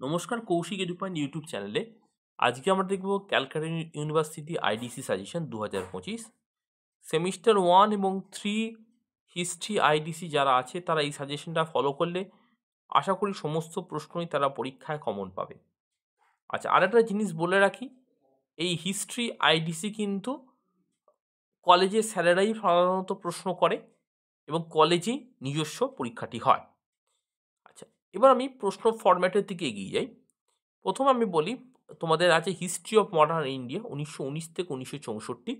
নমস্কার, কৌশিক এডুপয়েন্ট ইউটিউব চ্যানেলে আজকে আমরা দেখব Calcutta university IDC suggestion 2025 semester 1 এবং 3 হিস্ট্রি আইডিসি যারা আছে তারা এই সাজেশনটা ফলো করলে আশা করি সমস্ত প্রশ্নই তারা পরীক্ষায় কমন পাবে। আচ্ছা, আরেকটা জিনিস বলে রাখি, এই হিস্ট্রি আইডিসি কিন্তু কলেজের স্যারেরাই সাধারণত প্রশ্ন করে এবং কলেজেই নিজস্ব পরীক্ষাটি হয়। আচ্ছা, এবার আমি প্রশ্ন ফরম্যাটের দিকে এগিয়ে যাই। প্রথম আমি বলি, তোমাদের আছে হিস্ট্রি অফ মডার্ন ইন্ডিয়া 1919 থেকে 1964।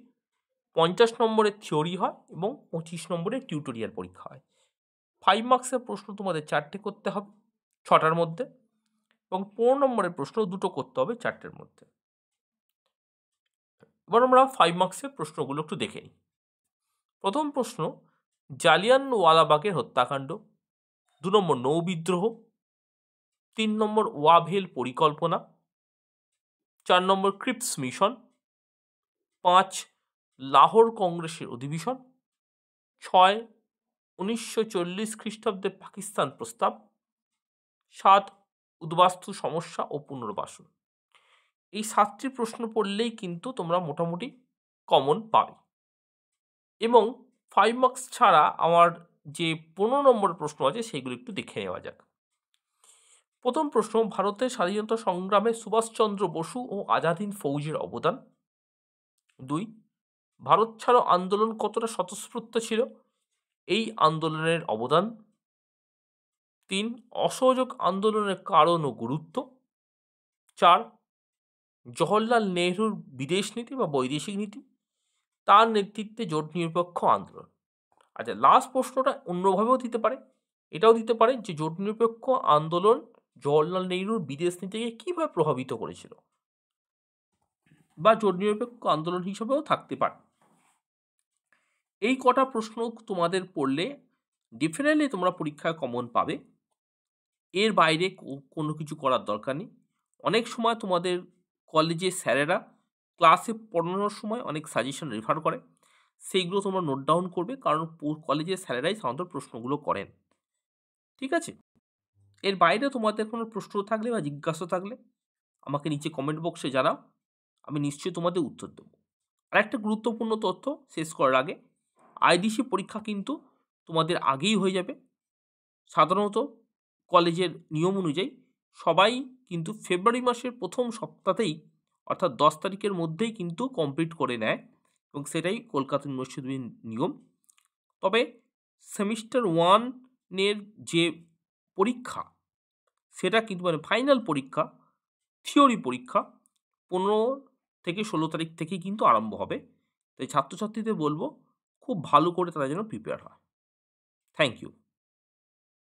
50 নম্বরের থিওরি হয় এবং 25 নম্বরের টিউটোরিয়াল পরীক্ষা হয়। 5 মার্কসের প্রশ্ন তোমাদের 4টে করতে হবে 6টার মধ্যে, এবং 15 নম্বরের প্রশ্ন 2টো করতে হবে 4টের মধ্যে। এবার আমরা 5 মার্কসের প্রশ্নগুলো একটু দেখে নিই। প্রথম প্রশ্ন, জালিয়ানওয়ালাবাগের হত্যাকাণ্ড। 2 নম্বর, নৌ বিদ্রোহ। 3 নম্বর, ওয়াভেল পরিকল্পনা। 4 নম্বর, ক্রিপস মিশন। 5 লাহোর কংগ্রেসের অধিবেশন। 6 1940 খ্রিস্টাব্দে পাকিস্তান প্রস্তাব। 7 উদ্বাস্তু সমস্যা ও পুনর্বাসন। এই 7টি প্রশ্ন পড়লেই কিন্তু তোমরা মোটামুটি কমন পাবে। এবং 5 মার্কস ছাড়া আমার যে 15 নম্বর প্রশ্ন আছে সেগুলো একটু দেখে নেওয়া যাক। প্রথম প্রশ্ন, ভারতের স্বাধীনতা সংগ্রামে সুভাষচন্দ্র বসু ও আজাদ হিন্দ ফৌজের অবদান। 2 ভারত ছাড়ো আন্দোলন কতটা স্বতঃস্ফূর্ত ছিল, এই আন্দোলনের অবদান। 3 অসহযোগ আন্দোলনের কারণ ও গুরুত্ব। 4 জওহরলাল নেহরুর বিদেশ নীতি বা বৈদেশিক নীতি, তার নেতৃত্বে জোট নিরপেক্ষ আন্দোলন। আচ্ছা, লাস্ট প্রশ্নটা অন্যভাবেও দিতে পারে, এটাও দিতে পারে যে জোট নিরপেক্ষ আন্দোলন জওহরলাল নেহরুর বিদেশ নীতিকে কিভাবে প্রভাবিত করেছিল, বা জোট নিরপেক্ষ আন্দোলন হিসেবেও থাকতে পারে। এই কটা প্রশ্ন তোমাদের পড়লে ডেফিনেটলি তোমরা পরীক্ষায় কমন পাবে। এর বাইরে কোনো কিছু করার দরকার নেই। অনেক সময় তোমাদের কলেজের স্যারেরা ক্লাসে পড়ানোর সময় অনেক সাজেশন রেফার করে, সেইগুলো তোমরা নোট ডাউন করবে, কারণ কলেজের স্যারেরাই সাধারণত প্রশ্নগুলো করেন। ঠিক আছে? এর বাইরে তোমাদের কোনো প্রশ্ন থাকলে বা জিজ্ঞাসা থাকলে আমাকে নিচে কমেন্ট বক্সে জানাও, আমি নিশ্চয়ই তোমাদের উত্তর দেবো। আর একটা গুরুত্বপূর্ণ তথ্য শেষ করার আগে, আইডিসি পরীক্ষা কিন্তু তোমাদের আগেই হয়ে যাবে। সাধারণত কলেজের নিয়ম অনুযায়ী সবাই কিন্তু ফেব্রুয়ারি মাসের প্রথম সপ্তাহতেই, অর্থাৎ 10 তারিখের মধ্যেই কিন্তু কমপ্লিট করে নেয়, এবং সেটাই কলকাতা ইউনিভার্সিটির নিয়ম। তবে সেমিস্টার 1-এর যে পরীক্ষা, সেটা কিন্তু মানে ফাইনাল পরীক্ষা, থিওরি পরীক্ষা 15 থেকে 16 তারিখ থেকেই কিন্তু আরম্ভ হবে। তাই ছাত্রছাত্রীদের বলবো খুব ভালো করে তারা যেন প্রিপেয়ার হয়। Thank you.